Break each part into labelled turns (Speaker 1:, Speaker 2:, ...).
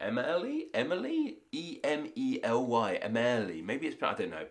Speaker 1: Emily? E-M-E-L-Y, Emily. Maybe it's, I don't know.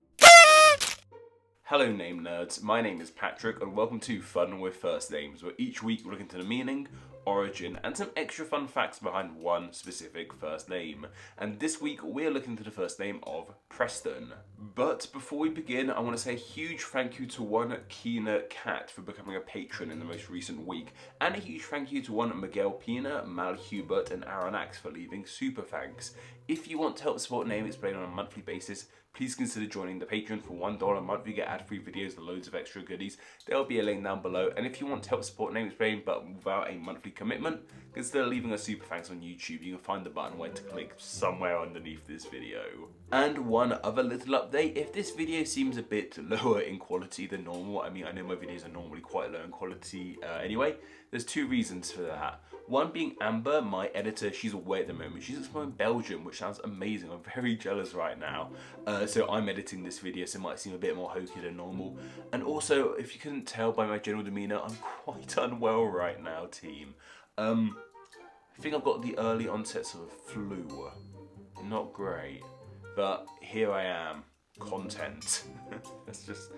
Speaker 1: Hello name nerds, my name is Patrick and welcome to Fun with First Names, where each week we look into the meaning, origin and some extra fun facts behind one specific first name. And this week we're looking into the first name of Preston. But before we begin, I want to say a huge thank you to one Keena Cat for becoming a patron in the most recent week, and a huge thank you to one Miguel Pina, Mal Hubert and Aaron Axe for leaving super thanks. If you want to help support Name Explained on a monthly basis, please consider joining the Patreon for $1 a month. You get ad-free videos and loads of extra goodies. There'll be a link down below. And if you want to help support Name Explained but without a monthly commitment, consider leaving a super thanks on YouTube. You can find the button where to click somewhere underneath this video. And one other little update, if this video seems a bit lower in quality than normal, I mean, I know my videos are normally quite low in quality anyway, there's two reasons for that. One being Amber, my editor, she's away at the moment. She's exploring Belgium, which sounds amazing. I'm very jealous right now. So I'm editing this video, so it might seem a bit more hokey than normal. And also, if you couldn't tell by my general demeanour, I'm quite unwell right now, team. I think I've got the early onsets of flu. Not great, but here I am. Content. I'm just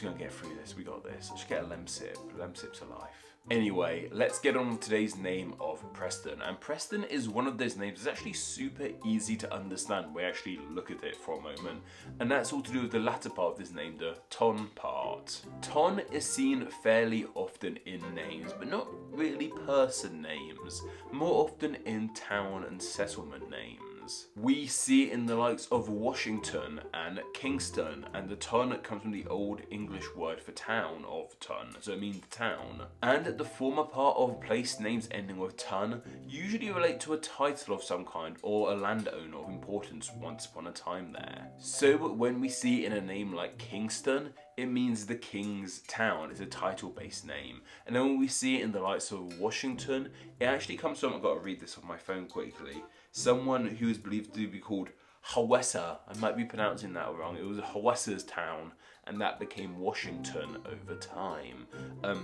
Speaker 1: gonna get through this. We got this. I should get a Lemsip. Lemsip's alive. Anyway, let's get on with today's name of Preston. And Preston is one of those names that's actually super easy to understand when you actually look at it for a moment. And that's all to do with the latter part of this name, the ton part. Ton is seen fairly often in names, but not really person names. More often in town and settlement names. We see it in the likes of Washington and Kingston, and the ton comes from the Old English word for town of ton, so it means town. And the former part of place names ending with ton usually relate to a title of some kind or a landowner of importance once upon a time there. So when we see in a name like Kingston, it means the king's town. It's a title-based name. And then when we see it in the likes of Washington, it actually comes from, I've got to read this off my phone quickly, someone who is believed to be called Hawessa. I might be pronouncing that wrong. It was Hawessa's town, and that became Washington over time.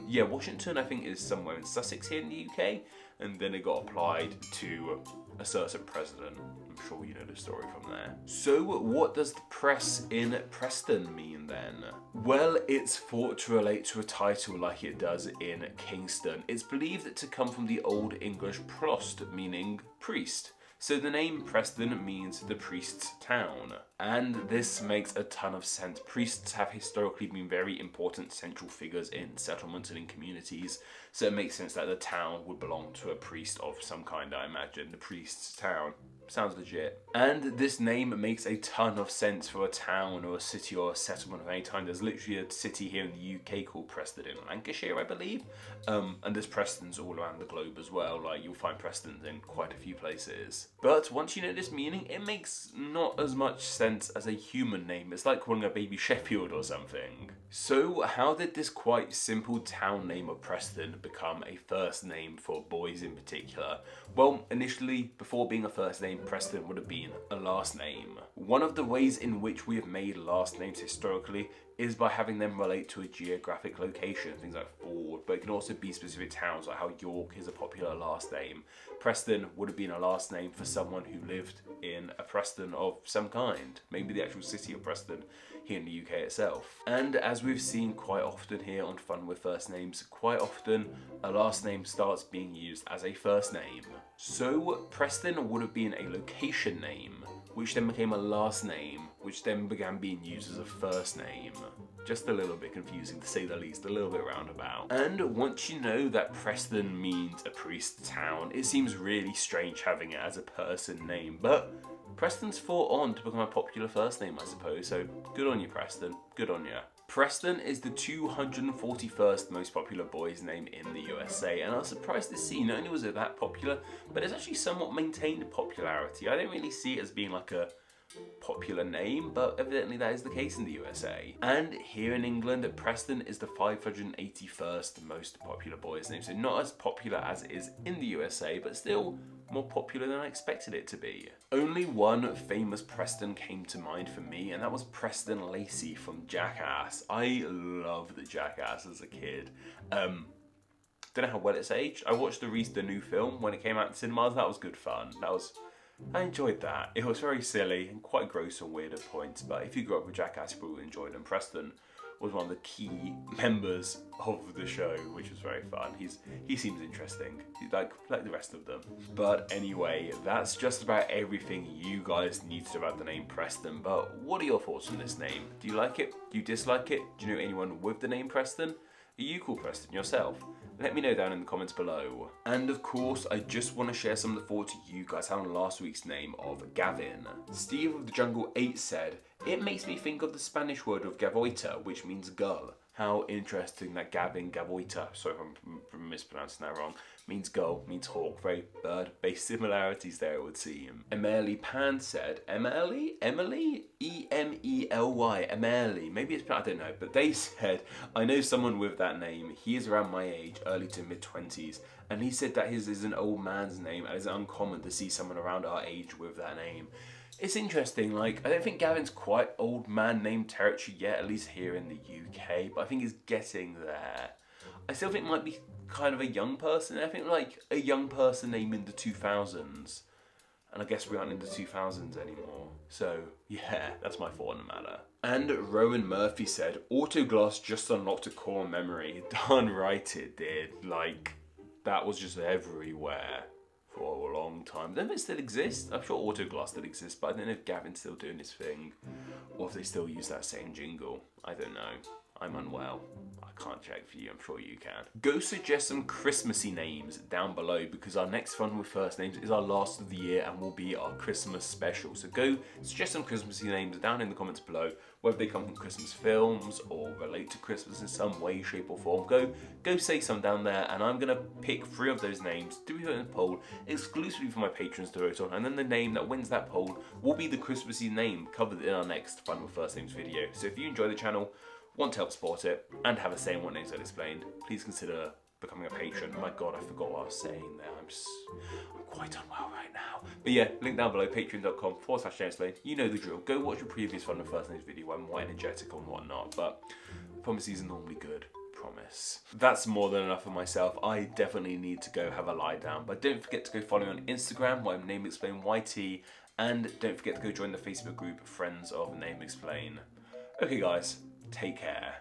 Speaker 1: Yeah, Washington I think is somewhere in Sussex here in the UK, and then it got applied to a certain president. I'm sure you know the story from there. So what does the press in Preston mean then? Well, it's thought to relate to a title like it does in Kingston. It's believed to come from the Old English prost, meaning priest. So the name Preston means the priest's town. And this makes a ton of sense. Priests have historically been very important central figures in settlements and in communities. So it makes sense that the town would belong to a priest of some kind, I imagine. The priest's town. Sounds legit. And this name makes a ton of sense for a town or a city or a settlement of any time. There's literally a city here in the UK called Preston in Lancashire, I believe. And there's Prestons all around the globe as well. Like, you'll find Prestons in quite a few places. But once you know this meaning, it makes not as much sense as a human name. It's like calling a baby Sheffield or something. So how did this quite simple town name of Preston become a first name for boys in particular? Well, initially, before being a first name, Preston would have been a last name. One of the ways in which we have made last names historically is by having them relate to a geographic location, things like Ford, but it can also be specific towns, like how York is a popular last name. Preston would have been a last name for someone who lived in a Preston of some kind, maybe the actual city of Preston here in the UK itself. And as we've seen quite often here on Fun with First Names, quite often a last name starts being used as a first name. So Preston would have been a location name, which then became a last name, which then began being used as a first name. Just a little bit confusing to say the least, a little bit roundabout. And once you know that Preston means a priest's town, it seems really strange having it as a person name, but Preston's fought on to become a popular first name, I suppose, so good on you, Preston. Good on you. Preston is the 241st most popular boy's name in the USA, and I was surprised to see not only was it that popular, but it's actually somewhat maintained popularity. I don't really see it as being like a popular name, but evidently that is the case in the USA. And here in England, Preston is the 581st most popular boy's name, so not as popular as it is in the USA, but still more popular than I expected it to be. Only one famous Preston came to mind for me, and that was Preston Lacey from Jackass. I loved Jackass as a kid. Don't know how well it's aged. I watched the new film when it came out in cinemas. That was good fun. That was I enjoyed that. It was very silly and quite gross and weird at points, but if you grew up with Jackass, you probably enjoyed him. Preston was one of the key members of the show, which was very fun. He seems interesting. He's like the rest of them. But anyway, that's just about everything you guys need to know about the name Preston. But what are your thoughts on this name? Do you like it? Do you dislike it? Do you know anyone with the name Preston? Are you called Preston yourself? Let me know down in the comments below. And of course, I just want to share some of the thoughts you guys had on last week's name of Gavin. Steve of the Jungle 8 said, "It makes me think of the Spanish word of gavoita, which means gull." How interesting that Gavin Gavoita, sorry if I'm mispronouncing that wrong, means gull, means hawk. Very bird-based similarities there, it would seem. Emily Pan said, Emily? E-M-E-L-Y, Emily. Maybe it's, I don't know, but they said, "I know someone with that name. He is around my age, early to mid-20s, and he said that his is an old man's name, and it's uncommon to see someone around our age with that name." It's interesting, like, I don't think Gavin's quite old man name territory yet, at least here in the UK, but I think he's getting there. I still think it might be kind of a young person. I think like a young person name in the 2000s. And I guess we aren't in the 2000s anymore. So, yeah, that's my thought on the matter. And Rowan Murphy said, "Autogloss just unlocked a core memory." Darn right it did. Like, that was just everywhere for a long time. I don't know if it still exists. I'm sure Autogloss still exists, but I don't know if Gavin's still doing his thing, or if they still use that same jingle. I don't know. I'm unwell. I can't check for you, I'm sure you can. Go suggest some Christmassy names down below, because our next Fun with First Names is our last of the year and will be our Christmas special. So go suggest some Christmassy names down in the comments below, whether they come from Christmas films or relate to Christmas in some way, shape or form. Go say some down there, and I'm gonna pick 3 of those names to be put in a poll exclusively for my patrons to vote on, and then the name that wins that poll will be the Christmassy name covered in our next Fun with First Names video. So if you enjoy the channel, want to help support it, and have a say in what names I explained, please consider becoming a patron. Oh my god, I forgot what I was saying there. I'm quite unwell right now. But yeah, link down below, patreon.com/JamesLane. You know the drill. Go watch your previous Fun with First Names video where I'm more energetic and whatnot, but I promise these are normally good. Promise. That's more than enough for myself. I definitely need to go have a lie down. But don't forget to go follow me on Instagram, where I'm NameExplainYT, and don't forget to go join the Facebook group Friends of Name Explain. Okay guys, take care.